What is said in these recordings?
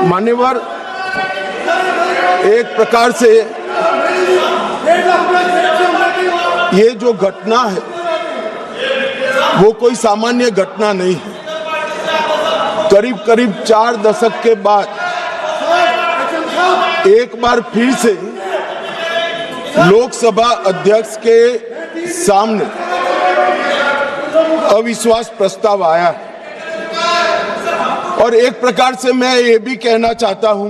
मान्यवर, एक प्रकार से ये जो घटना है वो कोई सामान्य घटना नहीं है। करीब करीब 4 दशक के बाद एक बार फिर से लोकसभा अध्यक्ष के सामने अविश्वास प्रस्ताव आया है और एक प्रकार से मैं ये भी कहना चाहता हूं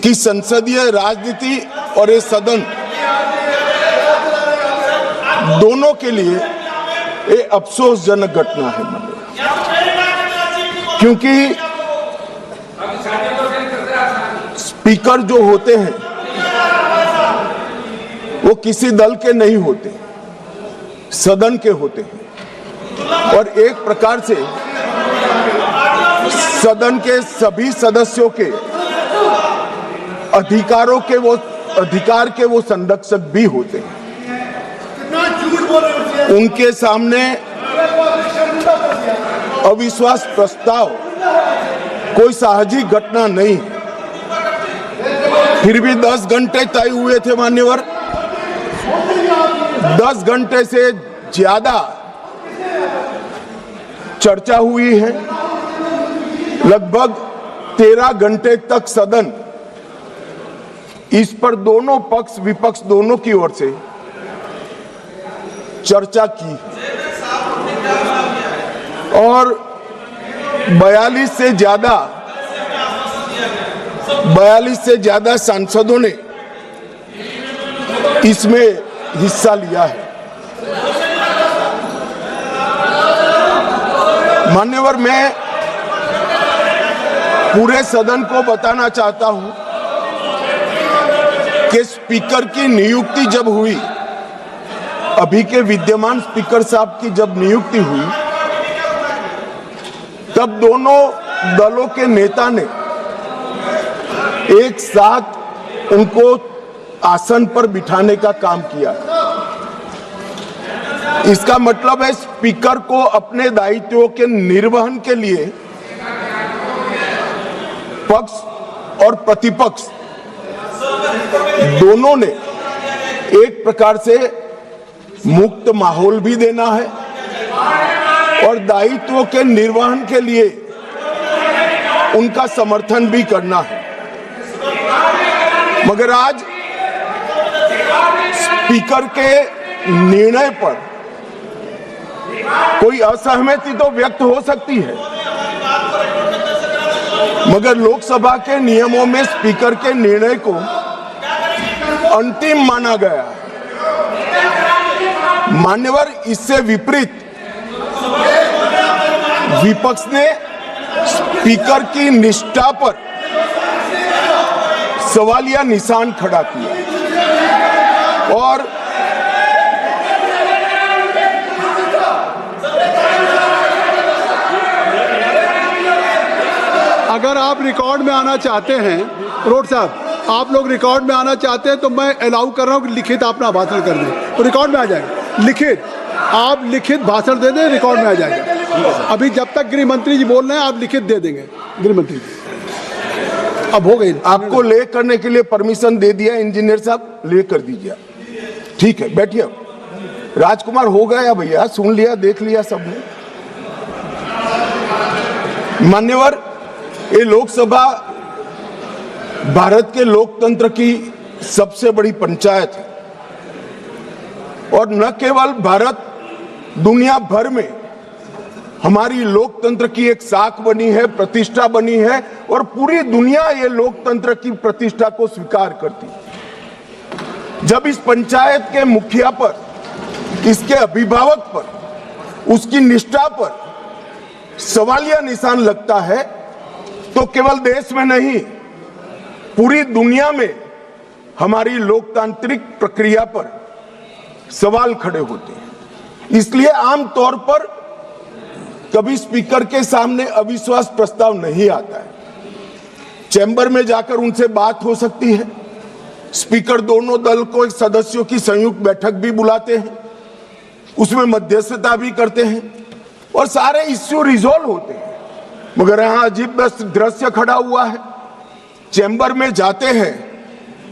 कि संसदीय राजनीति और ये सदन दोनों के लिए ये अफसोसजनक घटना है, क्योंकि स्पीकर जो होते हैं वो किसी दल के नहीं होते, सदन के होते हैं और एक प्रकार से सदन के सभी सदस्यों के अधिकार के वो संरक्षक भी होते हैं। उनके सामने अविश्वास प्रस्ताव कोई साहजिक घटना नहीं है। फिर भी 10 घंटे तय हुए थे मान्यवर, 10 घंटे से ज्यादा चर्चा हुई है। लगभग 13 घंटे तक सदन इस पर दोनों पक्ष विपक्ष दोनों की ओर से चर्चा की और 42 से ज्यादा सांसदों ने इसमें हिस्सा लिया है। मान्यवर, मैं पूरे सदन को बताना चाहता हूं कि स्पीकर की नियुक्ति जब हुई, अभी के विद्यमान स्पीकर साहब की जब नियुक्ति हुई, तब दोनों दलों के नेता ने एक साथ उनको आसन पर बिठाने का काम किया। इसका मतलब है स्पीकर को अपने दायित्वों के निर्वहन के लिए पक्ष और प्रतिपक्ष दोनों ने एक प्रकार से मुक्त माहौल भी देना है और दायित्वों के निर्वहन के लिए उनका समर्थन भी करना है। मगर आज स्पीकर के निर्णय पर कोई असहमति तो व्यक्त हो सकती है, मगर लोकसभा के नियमों में स्पीकर के निर्णय को अंतिम माना गया। मान्यवर, इससे विपरीत विपक्ष ने स्पीकर की निष्ठा पर सवालिया निशान खड़ा किया और अगर आप रिकॉर्ड में आना चाहते हैं, रोड साहब, आप लोग रिकॉर्ड में आना चाहते हैं तो मैं अलाउ कर रहा हूं कि लिखित अपना भाषण कर दें तो रिकॉर्ड में आ जाएगा। लिखित, आप लिखित भाषण दे दें, रिकॉर्ड में आ जाएगा। अभी जब तक गृह मंत्री जी बोल रहे हैं आप लिखित दे देंगे। गृह मंत्री जी अब हो गई, आपको ले करने के लिए परमिशन दे दिया इंजीनियर साहब, ले कर दीजिए। ठीक है, बैठिए। राजकुमार हो गया भैया, सुन लिया, देख लिया सबने। मान्यवर, ये लोकसभा भारत के लोकतंत्र की सबसे बड़ी पंचायत है और न केवल भारत, दुनिया भर में हमारी लोकतंत्र की एक साख बनी है, प्रतिष्ठा बनी है और पूरी दुनिया ये लोकतंत्र की प्रतिष्ठा को स्वीकार करती है। जब इस पंचायत के मुखिया पर, इसके अभिभावक पर, उसकी निष्ठा पर सवालिया निशान लगता है तो केवल देश में नहीं, पूरी दुनिया में हमारी लोकतांत्रिक प्रक्रिया पर सवाल खड़े होते हैं। इसलिए आमतौर पर कभी स्पीकर के सामने अविश्वास प्रस्ताव नहीं आता है। चैम्बर में जाकर उनसे बात हो सकती है। स्पीकर दोनों दल को एक सदस्यों की संयुक्त बैठक भी बुलाते हैं, उसमें मध्यस्थता भी करते हैं और सारे इश्यू रिजॉल्व होते हैं। मगर यहां अजीब दृश्य खड़ा हुआ है। चैम्बर में जाते हैं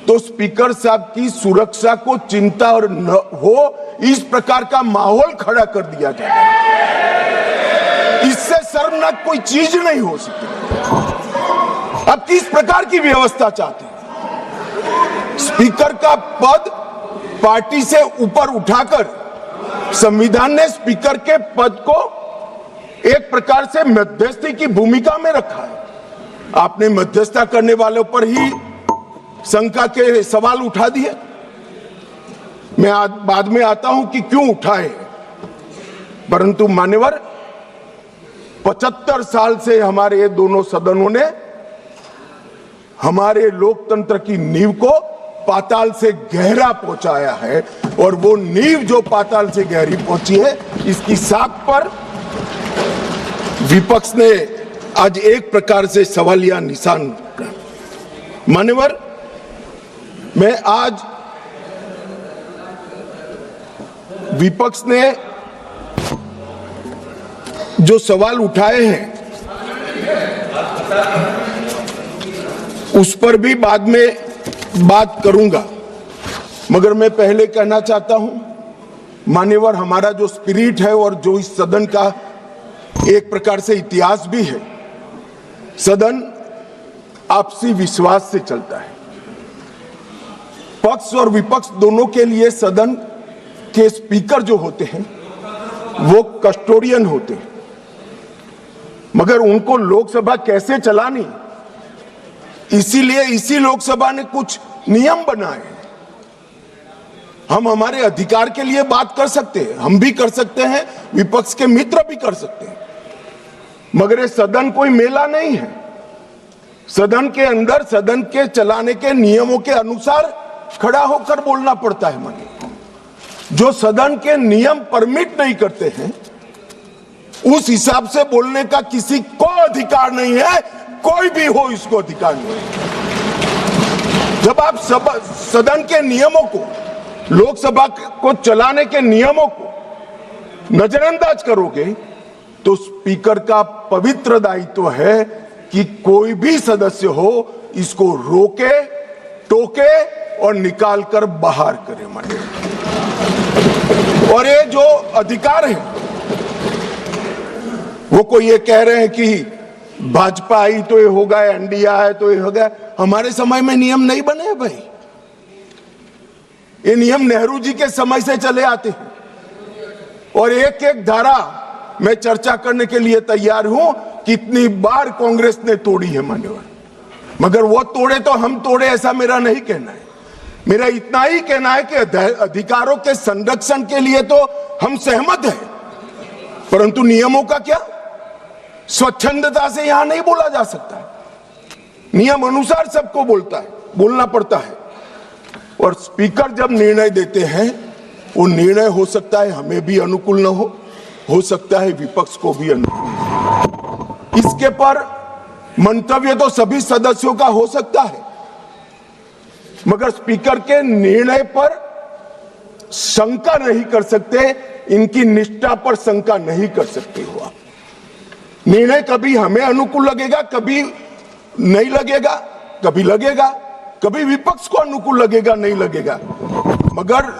तो स्पीकर साहब की सुरक्षा को चिंता और न हो इस प्रकार का माहौल खड़ा कर दिया जाता है। इससे शर्मनाक कोई चीज नहीं हो सकती। अब किस प्रकार की व्यवस्था चाहते हैं? स्पीकर का पद पार्टी से ऊपर उठाकर संविधान ने स्पीकर के पद को एक प्रकार से मध्यस्थी की भूमिका में रखा है। आपने मध्यस्थता करने वालों पर ही शंका के सवाल उठा दिए। मैं बाद में आता हूं कि क्यों उठाए, परंतु मान्यवर 75 साल से हमारे ये दोनों सदनों ने हमारे लोकतंत्र की नींव को पाताल से गहरा पहुंचाया है, और वो नींव जो पाताल से गहरी पहुंची है, इसकी साख पर विपक्ष ने आज एक प्रकार से सवालिया निशान। मान्यवर, मैं आज विपक्ष ने जो सवाल उठाए हैं उस पर भी बाद में बात करूंगा, मगर मैं पहले कहना चाहता हूं मान्यवर, हमारा जो स्पिरिट है और जो इस सदन का एक प्रकार से इतिहास भी है, सदन आपसी विश्वास से चलता है। पक्ष और विपक्ष दोनों के लिए सदन के स्पीकर जो होते हैं वो कस्टोडियन होते हैं, मगर उनको लोकसभा कैसे चलानी, इसीलिए इसी लोकसभा ने कुछ नियम बनाए। हम हमारे अधिकार के लिए बात कर सकते हैं, हम भी कर सकते हैं, विपक्ष के मित्र भी कर सकते हैं, मगर ये सदन कोई मेला नहीं है। सदन के अंदर सदन के चलाने के नियमों के अनुसार खड़ा होकर बोलना पड़ता है। मानिए, जो सदन के नियम परमिट नहीं करते हैं उस हिसाब से बोलने का किसी को अधिकार नहीं है, कोई भी हो इसको अधिकार नहीं है। जब आप सदन के नियमों को, लोकसभा को चलाने के नियमों को नजरअंदाज करोगे तो स्पीकर का पवित्र दायित्व है कि कोई भी सदस्य हो इसको रोके, टोके और निकाल कर बाहर करे। माने, और ये जो अधिकार है वो कोई ये कह रहे हैं कि भाजपा आई तो ये होगा, एनडीए आया तो ये होगा। हमारे समय में नियम नहीं बने भाई, ये नियम नेहरू जी के समय से चले आते हैं, और एक एक धारा मैं चर्चा करने के लिए तैयार हूं। कितनी बार कांग्रेस ने तोड़ी है मान्यवर, मगर वो तोड़े तो हम तोड़े ऐसा मेरा नहीं कहना है। मेरा इतना ही कहना है कि अधिकारों के संरक्षण के लिए तो हम सहमत हैं, परंतु नियमों का क्या? स्वच्छंदता से यहां नहीं बोला जा सकता। नियम अनुसार सबको बोलना पड़ता है। और स्पीकर जब निर्णय देते हैं वो निर्णय हो सकता है हमें भी अनुकूल न हो सकता है विपक्ष को भी अनुकूल। इसके पर मंतव्य तो सभी सदस्यों का हो सकता है, मगर स्पीकर के निर्णय पर शंका नहीं कर सकते, इनकी निष्ठा पर शंका नहीं कर सकते हो आप। निर्णय कभी हमें अनुकूल लगेगा, कभी नहीं लगेगा, कभी लगेगा, कभी विपक्ष को अनुकूल लगेगा, नहीं लगेगा, मगर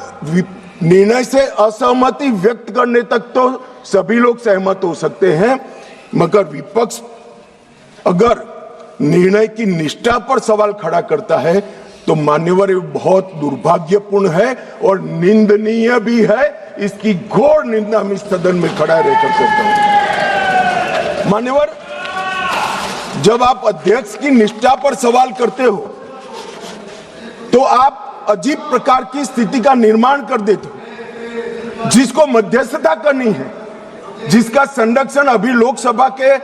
निर्णय से असहमति व्यक्त करने तक तो सभी लोग सहमत हो सकते हैं। मगर विपक्ष अगर निर्णय की निष्ठा पर सवाल खड़ा करता है तो मान्यवर ये बहुत दुर्भाग्यपूर्ण है और निंदनीय भी है। इसकी घोर निंदा हम इस सदन में खड़ा रहकर करते हैं। मान्यवर, जब आप अध्यक्ष की निष्ठा पर सवाल करते हो तो आप अजीब प्रकार की स्थिति का निर्माण कर देते हो। जिसको मध्यस्थता करनी है, जिसका संरक्षण अभी लोकसभा के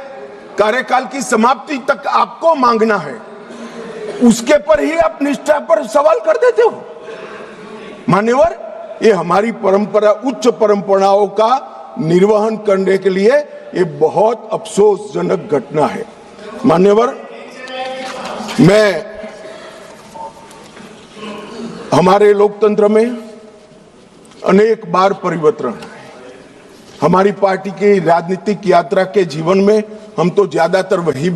कार्यकाल की समाप्ति तक आपको मांगना है, उसके पर ही आप निष्ठा पर सवाल कर देते हो। मान्यवर, ये हमारी परंपरा, उच्च परंपराओं का निर्वहन करने के लिए ये बहुत अफसोसजनक घटना है। मान्यवर, मैं हमारे लोकतंत्र में अनेक बार परिवर्तन है। हमारी पार्टी की राजनीतिक यात्रा के जीवन में हम तो ज्यादातर वही